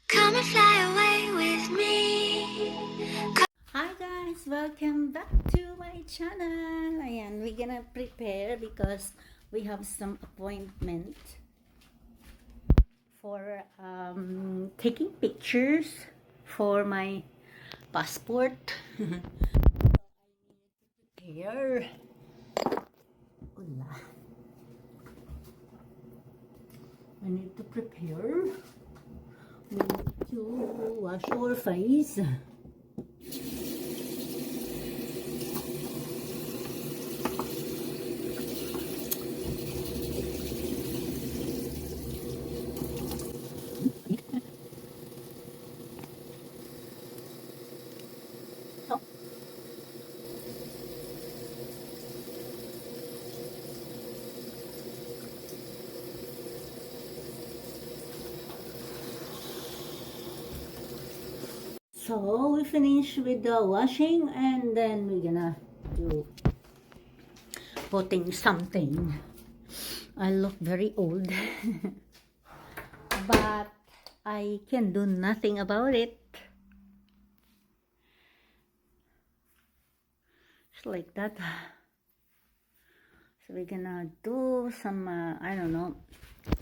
Come and fly away with me. Hi guys! Welcome back to my channel. Ayan, we're gonna prepare because we have some appointment for taking pictures for my passport. Here. Hola. I need to prepare. We need to wash our face. So we finish with the washing and then we're gonna do putting something. I look very old but I can do nothing about it. It's like that. So we're gonna do some I don't know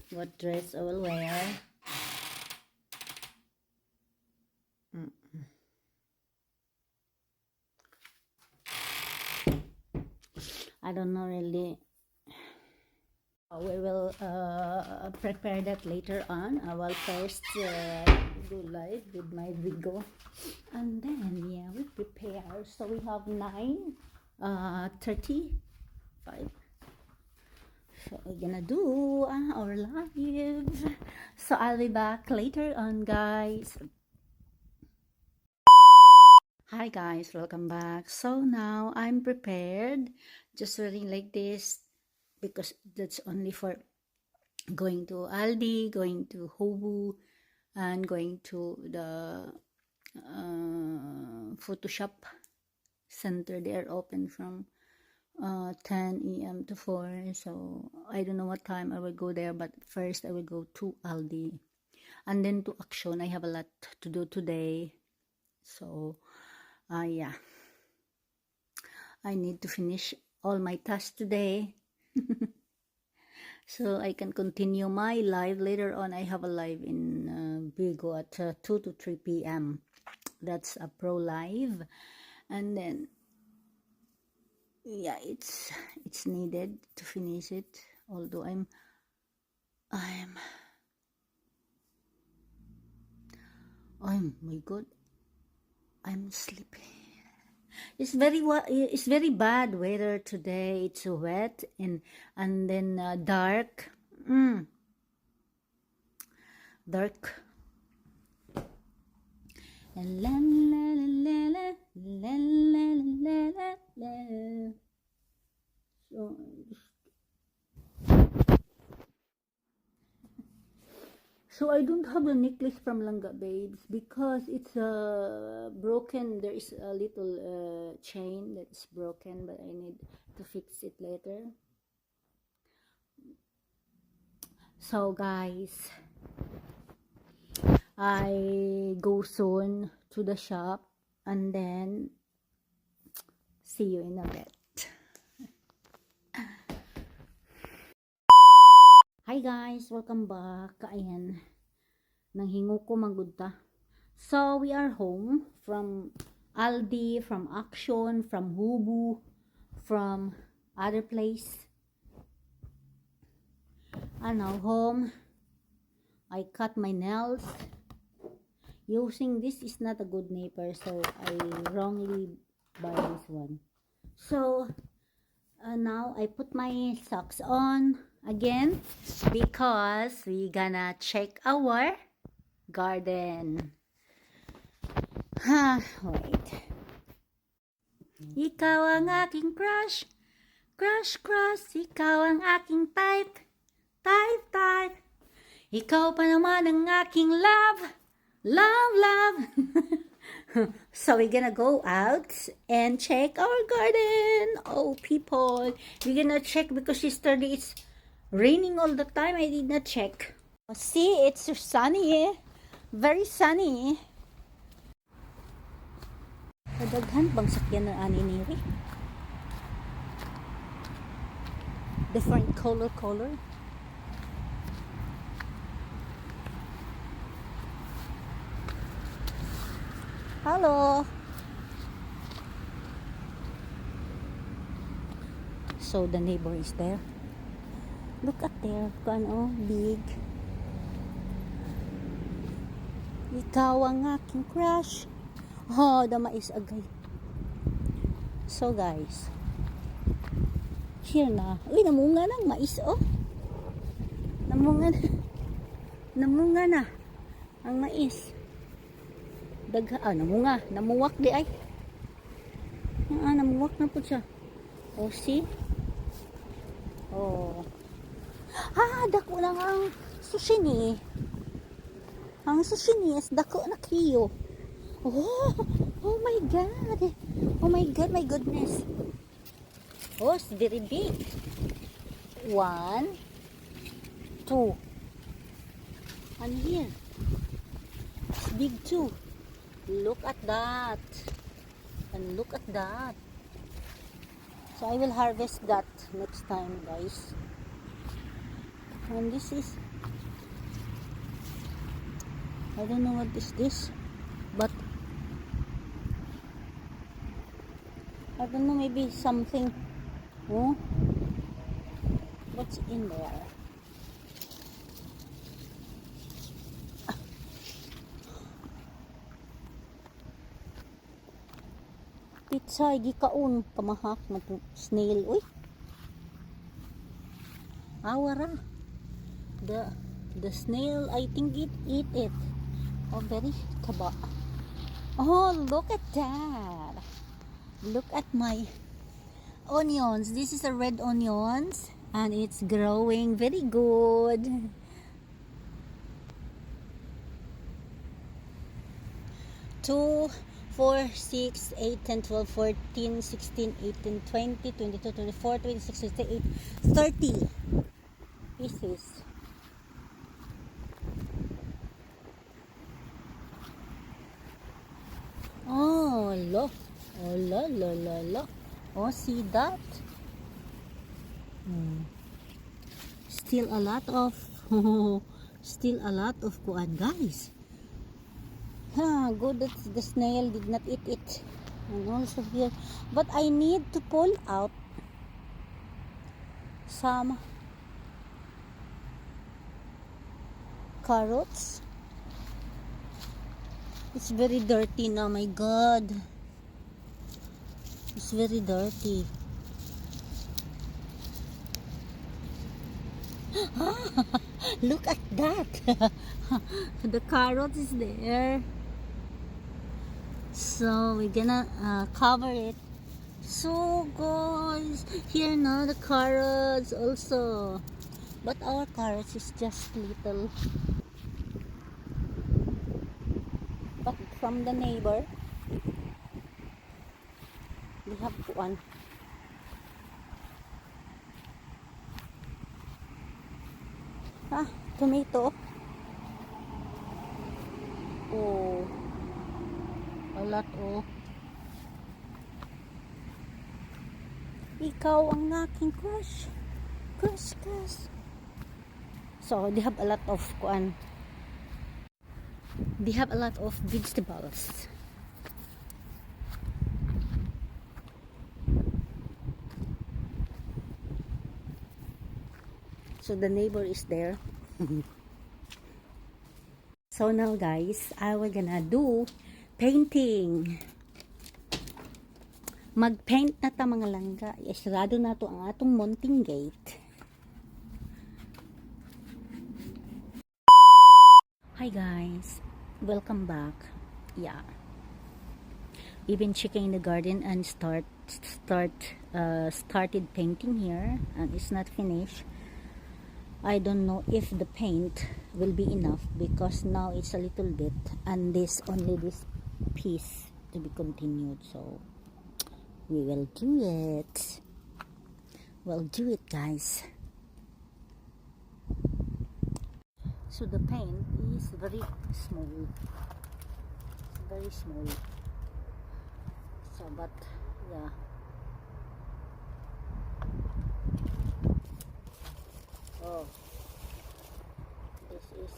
what dress I will wear. I don't know really. We will prepare that later on. I will first do live with my Vigo, and then yeah, we prepare. So we have 9:35. So we're gonna do our live. So I'll be back later on, guys. Hi guys, welcome back. So now I'm prepared, just wearing like this because that's only for going to Aldi, going to Hobu, and going to the Photoshop center. They are open from 10 a.m. to 4. So I don't know what time I will go there, but first I will go to Aldi and then to Action. I have a lot to do today. So yeah, I need to finish all my tasks today. So I can continue my live later on. I have a live in Vigo at 2 to 3 p.m. That's a pro live, and then yeah, it's needed to finish it. Although I'm oh my god, I'm sleepy. It's very bad weather today. It's wet and then dark. Dark. La la la la la la la la la. So I don't have a necklace from Langga Babes because it's broken. There is a little chain that's broken, but I need to fix it later. So guys, I go soon to the shop and then see you in a bit. Hi guys, welcome back. Ayan, nanghingo ko manggudta. So we are home from Aldi, from Action, from Hubu, from other place. And now home. I cut my nails. Using this is not a good nipper, so I wrongly buy this one. So now I put my socks on again because we gonna check our garden. Wait. Ikaw ang aking crush, crush, crush. Ikaw ang aking type, type, type. Ikaw pa naman ang aking love, love, love. So we're gonna go out and check our garden. Oh people, we're gonna check because yesterday it's raining all the time. I did not check. See, it's sunny. Very sunny. Kadaghan bang sakyan na ani niri? Different color. Hello. So the neighbor is there. Look at there, oh, big. Ikaw ang aking crush. Oh, the mais agay. So guys, here na. Uy, namunga ng mais, oh. Namunga na ang mais. Namuwak di ay. Namuwak na po siya. Oh, see? Oh. Dako lang ang sushini. Ang sushini is dako na kiyo. Oh my God. Oh my God, my goodness. Oh, it's very big. 1, 2. And here. It's big too. Look at that. And look at that. So I will harvest that next time, guys. And this is, I don't know what is this, but I don't know, maybe something. Oh, what's in there? Pizza, gikaon, kamahak, snail, uy. Awara. The snail, I think it eat it. Oh, very taba. Oh, look at that. Look at my onions. This is a red onions and it's growing very good. 2, 4, 6, 8, 10, 12, 14, 16, 18, 20, 22, 24, 26, 28, 30 pieces. Oh, look. Oh, la. Oh, see that? Still a lot of kuan, guys. Good that the snail did not eat it. And also here, but I need to pull out some carrots. It's very dirty now, my God. It's very dirty. Look at that. The carrot is there. So we're gonna cover it. So guys, here now the carrots also. But our carrots is just little. But from the neighbor, we have one. Tomato. Oh, a lot. Oh, ikaw ang aking crush. Crush. So they have a lot of kuan. They have a lot of vegetables. So the neighbor is there. So now guys, I will gonna do painting. Mag-paint na ta mga langga. Isarado na to ang atong mounting gate. Hi guys, welcome back. Yeah, we've been checking the garden and started painting here, and it's not finished. I don't know if the paint will be enough because now it's a little bit, and only this piece to be continued. So we will do it. We'll do it, guys. So the paint is very small. It's very small. So but yeah. Oh, this is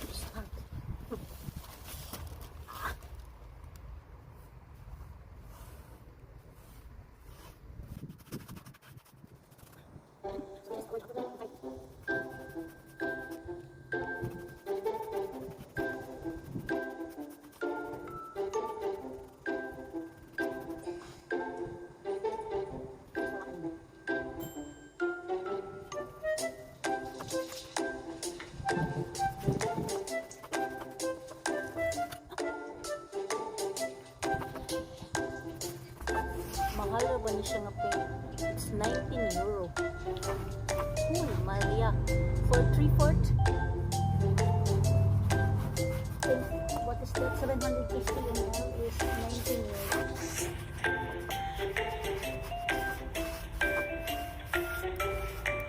this part. Mahal na ba niya siya nga paint? It's 19 euro. Uy, Maria. For 3/4? What is that? 750 ml is 19 euros.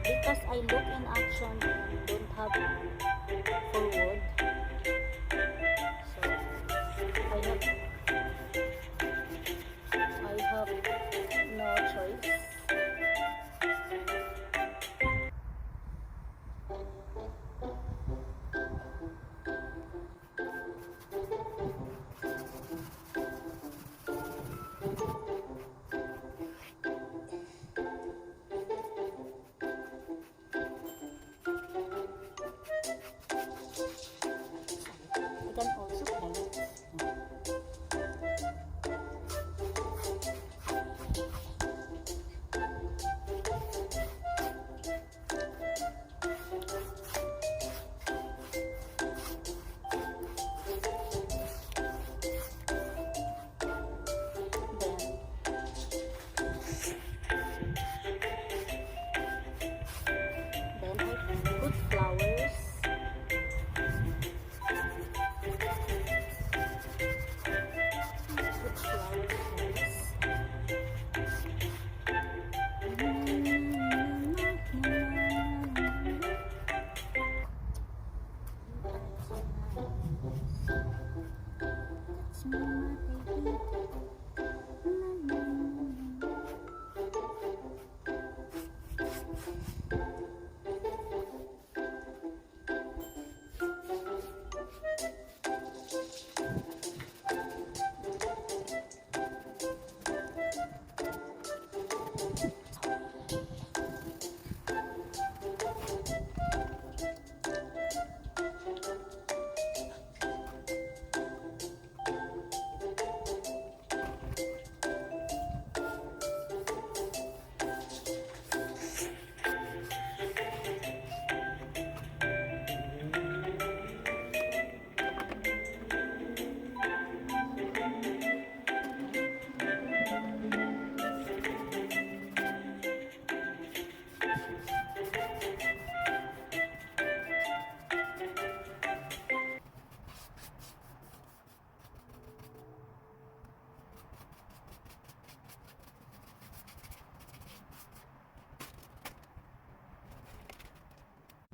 Because I look in action and don't have forward. So, I have no choice. I can also paint. Then I put flowers. Put flowers. That's me, my baby.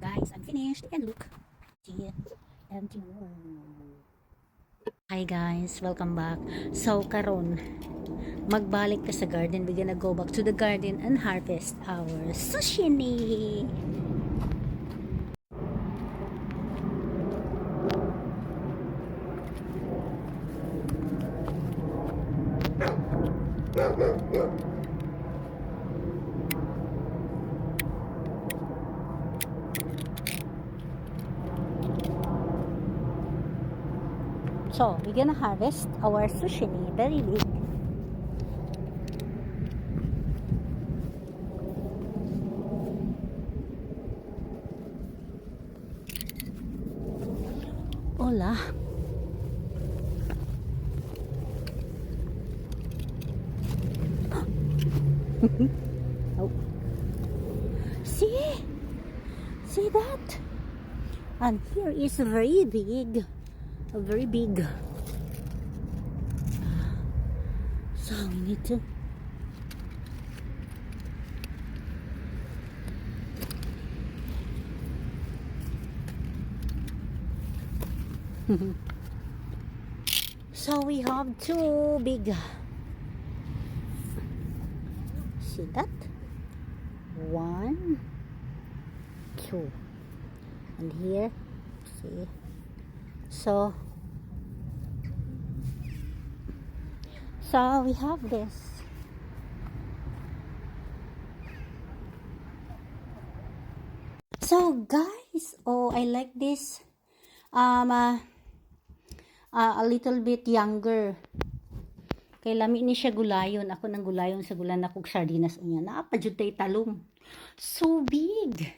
Guys, I'm finished. And look. See? Empty more. Hi guys, welcome back. So karon, magbalik ka sa garden. We're gonna go back to the garden and harvest our zucchini. So, we're gonna harvest our zucchini. Very big. Hola. Oh. See that? And here is very big. Very big. So we need to So we have two big. See that? 1, 2. And here, see. So we have this. So guys, oh, I like this. A little bit younger. Kay lami ni siya gulayon. Ako nang gulayon sa gulan akong sardinas unya. Naapa jud tay talong. So big.